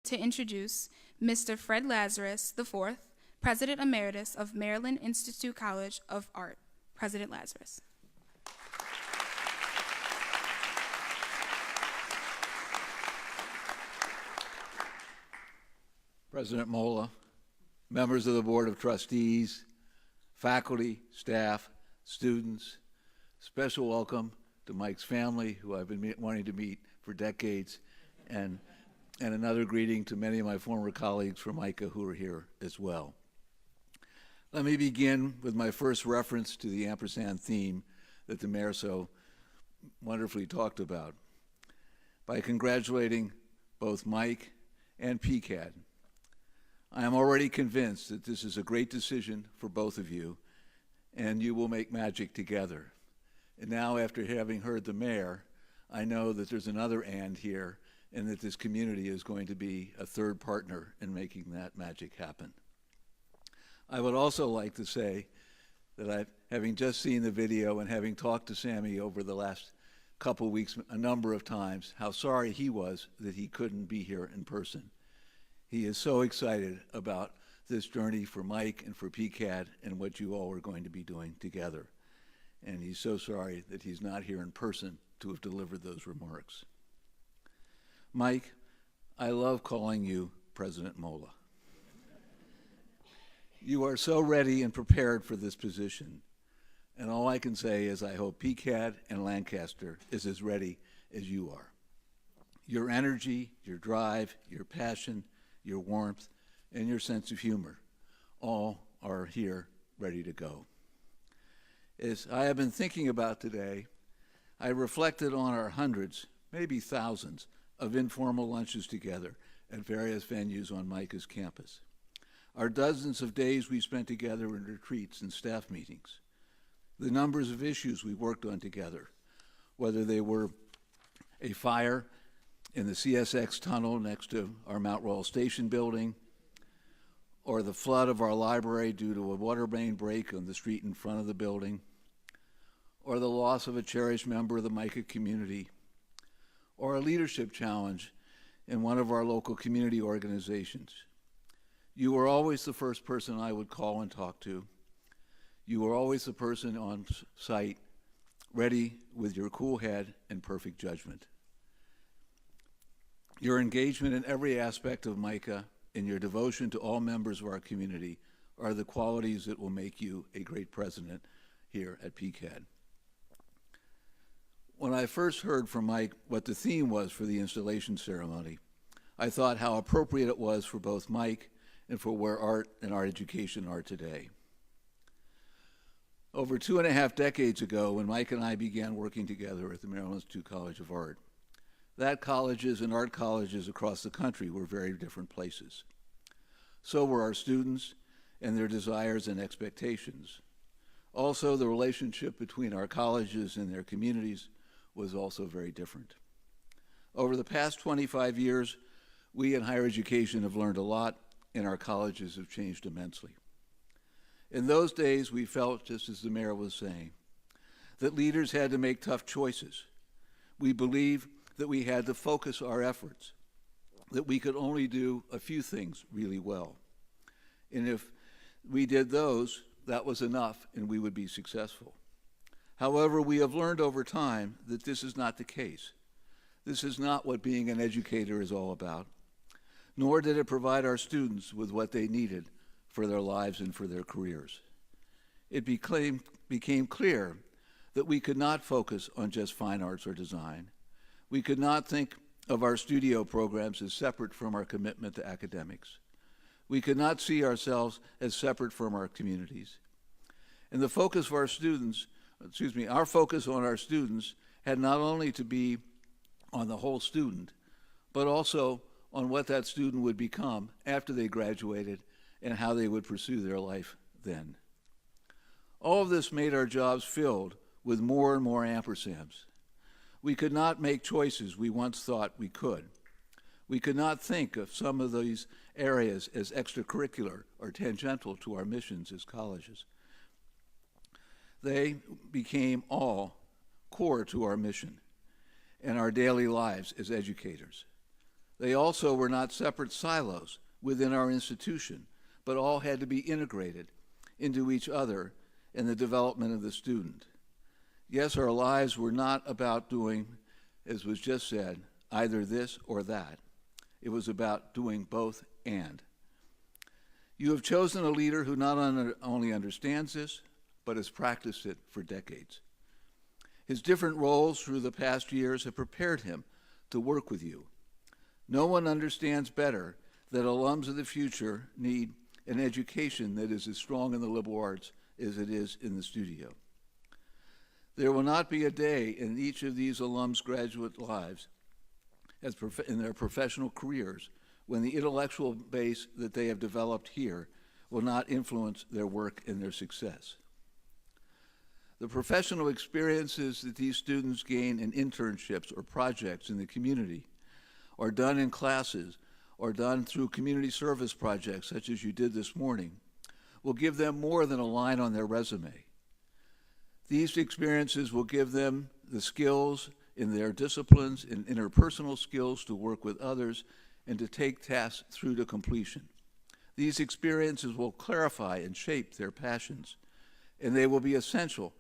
to introduce Mr. Fred Lazarus IV, President Emeritus of Maryland Institute College of Art. President Lazarus. President Molla, members of the Board of Trustees, faculty, staff, students, special welcome to Mike's family, who I've been wanting to meet for decades, and another greeting to many of my former colleagues from MICA who are here as well. Let me begin with my first reference to the ampersand theme that the mayor so wonderfully talked about by congratulating both Mike and PCA&D. I am already convinced that this is a great decision for both of you, and you will make magic together. And now, after having heard the mayor, I know that there's another "and" here, and that this community is going to be a third partner in making that magic happen. I would also like to say that having just seen the video and having talked to Sammy over the last couple weeks a number of times, how sorry he was that he couldn't be here in person. He is so excited about this journey for Mike and for PCA&D and what you all are going to be doing together. And he's so sorry that he's not here in person to have delivered those remarks. Mike, I love calling you President Molla. You are so ready and prepared for this position. And all I can say is I hope PCA&D and Lancaster is as ready as you are. Your energy, your drive, your passion, your warmth, and your sense of humor all are here ready to go. As I have been thinking about today, I reflected on our hundreds, maybe thousands, of informal lunches together at various venues on MICA's campus, our dozens of days we spent together in retreats and staff meetings, the numbers of issues we worked on together, whether they were a fire in the CSX tunnel next to our Mount Royal Station building, or the flood of our library due to a water main break on the street in front of the building, or the loss of a cherished member of the MICA community, or a leadership challenge in one of our local community organizations. You were always the first person I would call and talk to. You were always the person on site, ready with your cool head and perfect judgment. Your engagement in every aspect of MICA and your devotion to all members of our community are the qualities that will make you a great president here at PCA&D. When I first heard from Mike what the theme was for the installation ceremony, I thought how appropriate it was for both Mike and for where art and art education are today. Over 2.5 decades ago, when Mike and I began working together at the Maryland Institute College of Art, that colleges and art colleges across the country were very different places. So were our students and their desires and expectations. Also, the relationship between our colleges and their communities was also very different. Over the past 25 years, we in higher education have learned a lot, and our colleges have changed immensely. In those days, we felt, just as the mayor was saying, that leaders had to make tough choices. We believed that we had to focus our efforts, that we could only do a few things really well. And if we did those, that was enough and we would be successful. However, we have learned over time that this is not the case. This is not what being an educator is all about, nor did it provide our students with what they needed for their lives and for their careers. It became clear that we could not focus on just fine arts or design. We could not think of our studio programs as separate from our commitment to academics. We could not see ourselves as separate from our communities. And the focus of our students, our focus on our students had not only to be on the whole student, but also on what that student would become after they graduated and how they would pursue their life then. All of this made our jobs filled with more and more ampersands. We could not make choices we once thought we could. We could not think of some of these areas as extracurricular or tangential to our missions as colleges. They became all core to our mission and our daily lives as educators. They also were not separate silos within our institution, but all had to be integrated into each other in the development of the student. Yes, our lives were not about doing, as was just said, either this or that. It was about doing both and. You have chosen a leader who not only understands this, but has practiced it for decades. His different roles through the past years have prepared him to work with you. No one understands better that alums of the future need an education that is as strong in the liberal arts as it is in the studio. There will not be a day in each of these alums' graduate lives in their professional careers when the intellectual base that they have developed here will not influence their work and their success. The professional experiences that these students gain in internships or projects in the community, or done in classes, or done through community service projects such as you did this morning, will give them more than a line on their resume. These experiences will give them the skills in their disciplines and interpersonal skills to work with others and to take tasks through to completion. These experiences will clarify and shape their passions, and they will be essential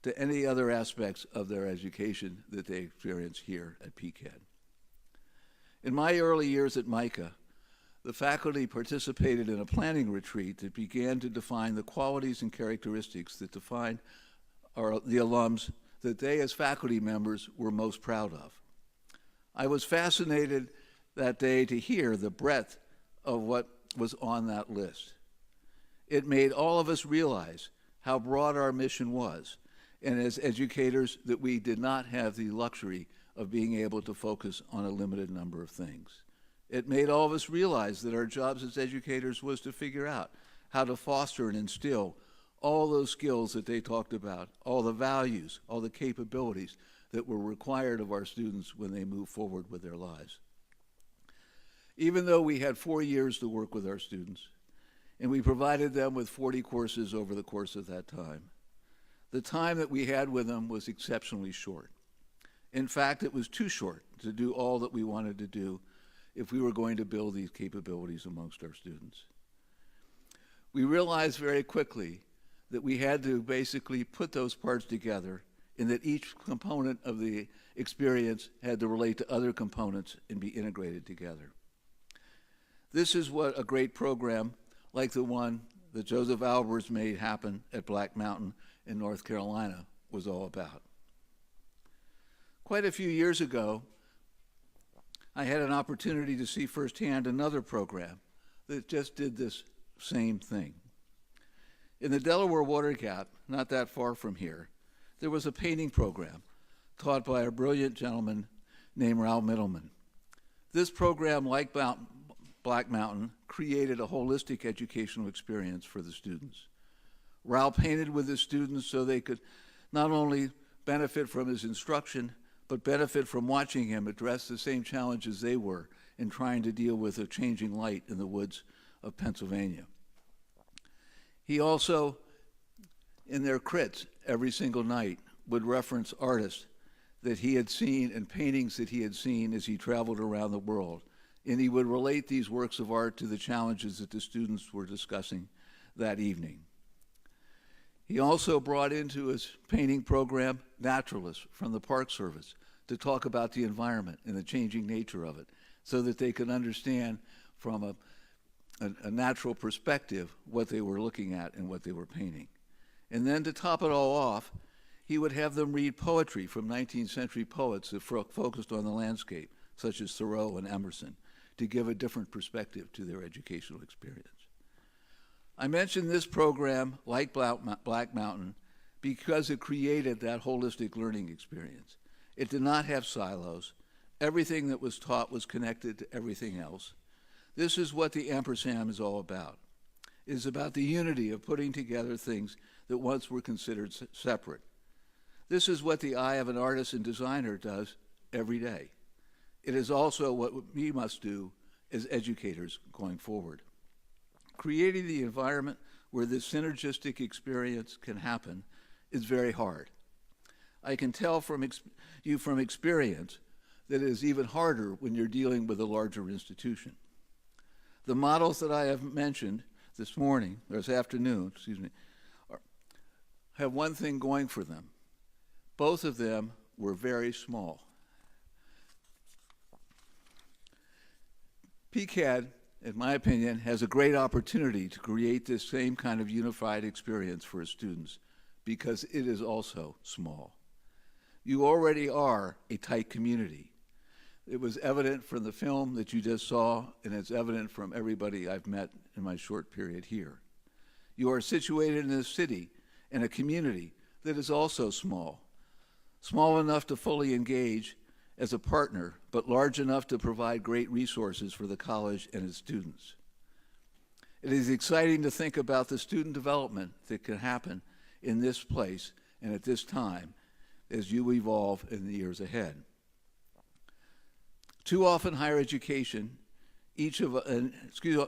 to any other aspects of their education that they experience here at PCA&D. In my early years at MICA, the faculty participated in a planning retreat that began to define the qualities and characteristics that define the alums that they as faculty members were most proud of. I was fascinated that day to hear the breadth of what was on that list. It made all of us realize how broad our mission was, and as educators that we did not have the luxury of being able to focus on a limited number of things. It made all of us realize that our jobs as educators was to figure out how to foster and instill all those skills that they talked about, all the values, all the capabilities that were required of our students when they move forward with their lives. Even though we had 4 years to work with our students, and we provided them with 40 courses over the course of that time, the time that we had with them was exceptionally short. In fact, it was too short to do all that we wanted to do if we were going to build these capabilities amongst our students. We realized very quickly that we had to basically put those parts together and that each component of the experience had to relate to other components and be integrated together. This is what a great program like the one that Joseph Albers made happen at Black Mountain in North Carolina was all about. Quite a few years ago, I had an opportunity to see firsthand another program that just did this same thing. In the Delaware Water Gap, not that far from here, there was a painting program taught by a brilliant gentleman named Raoul Middleman. This program, like Black Mountain, created a holistic educational experience for the students. Raoul painted with his students so they could not only benefit from his instruction, but benefit from watching him address the same challenges they were in trying to deal with a changing light in the woods of Pennsylvania. He also, in their crits every single night, would reference artists that he had seen and paintings that he had seen as he traveled around the world. And he would relate these works of art to the challenges that the students were discussing that evening. He also brought into his painting program naturalists from the Park Service to talk about the environment and the changing nature of it so that they could understand from a natural perspective what they were looking at and what they were painting. And then to top it all off, he would have them read poetry from 19th century poets that focused on the landscape, such as Thoreau and Emerson, to give a different perspective to their educational experience. I mentioned this program, like Black Mountain, because it created that holistic learning experience. It did not have silos. Everything that was taught was connected to everything else. This is what the ampersand is all about. It is about the unity of putting together things that once were considered separate. This is what the eye of an artist and designer does every day. It is also what we must do as educators going forward. Creating the environment where this synergistic experience can happen is very hard. I can tell from experience that it is even harder when you're dealing with a larger institution. The models that I have mentioned this morning, or this afternoon, have one thing going for them. Both of them were very small. PCA&D, in my opinion, has a great opportunity to create this same kind of unified experience for its students because it is also small. You already are a tight community. It was evident from the film that you just saw, and it's evident from everybody I've met in my short period here. You are situated in a city and a community that is also small, small enough to fully engage as a partner, but large enough to provide great resources for the college and its students. It is exciting to think about the student development that can happen in this place and at this time as you evolve in the years ahead. Too often in higher education, each of us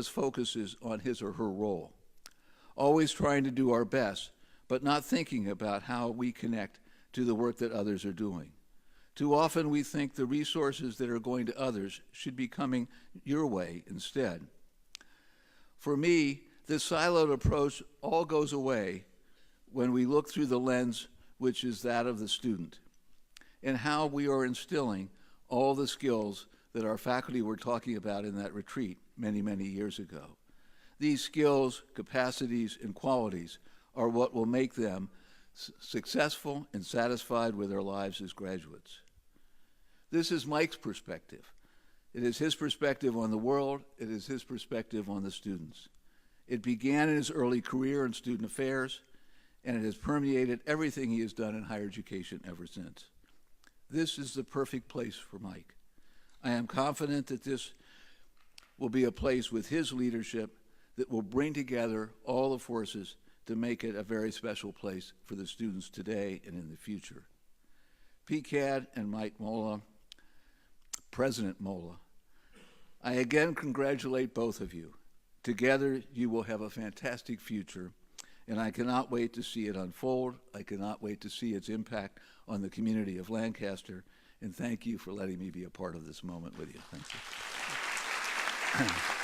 focuses on his or her role, always trying to do our best, but not thinking about how we connect to the work that others are doing. Too often we think the resources that are going to others should be coming your way instead. For me, this siloed approach all goes away when we look through the lens which is that of the student, and how we are instilling all the skills that our faculty were talking about in that retreat many, many years ago. These skills, capacities, and qualities are what will make them successful and satisfied with their lives as graduates. This is Mike's perspective. It is his perspective on the world. It is his perspective on the students. It began in his early career in student affairs, and it has permeated everything he has done in higher education ever since. This is the perfect place for Mike. I am confident that this will be a place with his leadership that will bring together all the forces to make it a very special place for the students today and in the future. PCA&D and Mike Molla, President Molla, I again congratulate both of you. Together, you will have a fantastic future, and I cannot wait to see it unfold. I cannot wait to see its impact on the community of Lancaster, and thank you for letting me be a part of this moment with you. Thank you.